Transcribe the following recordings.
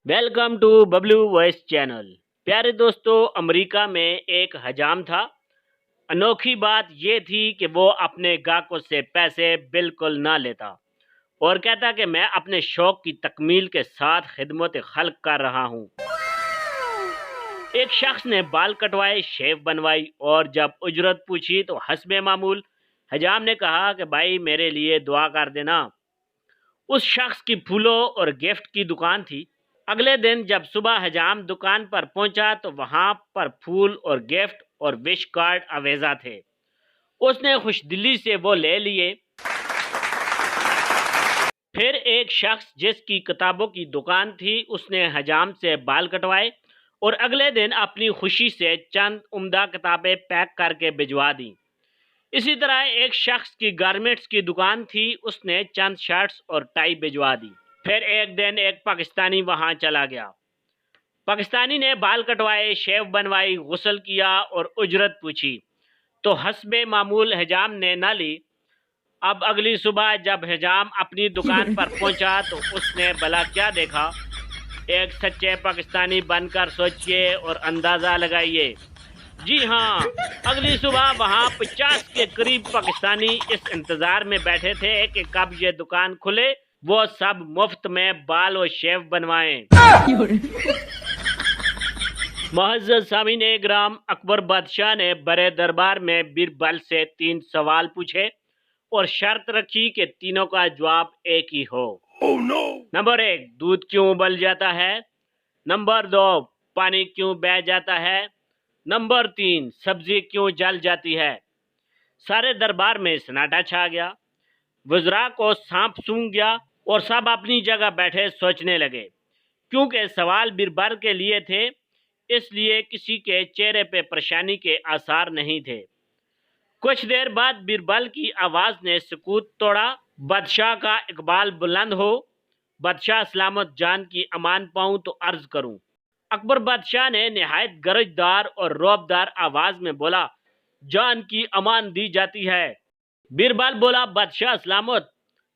Welcome to Bablu voice channel. प्यारे दोस्तों, America में एक हजाम था। अनोखी बात यह थी कि वो अपने ग्राहकों से पैसे बिल्कुल ना लेता और कहता कि मैं अपने शौक की तकमील के साथ खिदमत खल्क कर रहा हूँ। एक शख्स ने बाल कटवाए, शेव बनवाई और जब उजरत पूछी तो हस्बे मामूल हजाम ने कहा कि भाई मेरे लिए दुआ कर देना। उस शख्स की फूलों और गिफ्ट की दुकान थी। अगले दिन जब सुबह हजाम दुकान पर पहुंचा तो वहां पर फूल और गिफ्ट और विश कार्ड अवेजा थे। उसने खुशदिली से वो ले लिए। फिर एक शख्स जिसकी किताबों की दुकान थी, उसने हजाम से बाल कटवाए और अगले दिन अपनी खुशी से चंद उम्दा किताबें पैक करके भिजवा दी। इसी तरह एक शख्स की गारमेंट्स की दुकान थी, उसने चंद शर्ट्स और टाई भिजवा दी। फिर एक दिन एक पाकिस्तानी वहां चला गया। पाकिस्तानी ने बाल कटवाए, शेव बनवाई, गुस्ल किया और उजरत पूछी तो हस्बे मामूल हजाम ने ना ली। अब अगली सुबह जब हजाम अपनी दुकान पर पहुंचा तो उसने भला क्या देखा। एक सच्चे पाकिस्तानी बनकर सोचिए और अंदाजा लगाइए। जी हाँ, अगली सुबह वहां 50 के करीब पाकिस्तानी इस इंतजार में बैठे थे कि कब ये दुकान खुले, वो सब मुफ्त में बाल और शेव बनवाएं। मुअज़्ज़ज़ सामीन ग्राम, अकबर बादशाह ने बड़े दरबार में बीरबल से 3 सवाल पूछे और शर्त रखी कि तीनों का जवाब एक ही हो। नंबर 1, दूध क्यों उबल जाता है। नंबर 2, पानी क्यों बह जाता है। नंबर 3, सब्जी क्यों जल जाती है। सारे दरबार में सन्नाटा छा गया। वज़रा को सांप सूंघ गया और सब अपनी जगह बैठे सोचने लगे। क्योंकि सवाल बीरबल के लिए थे, इसलिए किसी के चेहरे पे परेशानी के आसार नहीं थे। कुछ देर बाद बीरबल की आवाज ने सुकूत तोड़ा। बादशाह का इकबाल बुलंद हो। बादशाह सलामत जान की अमान पाऊं तो अर्ज करूं। अकबर बादशाह ने निहायत गरजदार और रौबदार आवाज में बोला, जान की अमान दी जाती है। बीरबल बोला, बादशाह सलामत,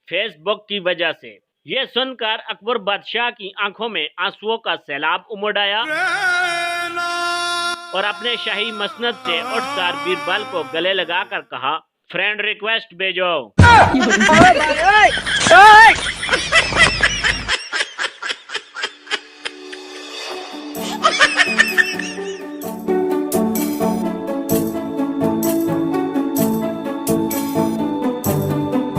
फेसबुक की वजह से। यह सुनकर अकबर बादशाह की आंखों में आंसुओं का सैलाब उमड़ आया और अपने शाही मसनद से उठकर बीरबल को गले लगाकर कहा, फ्रेंड रिक्वेस्ट भेजो।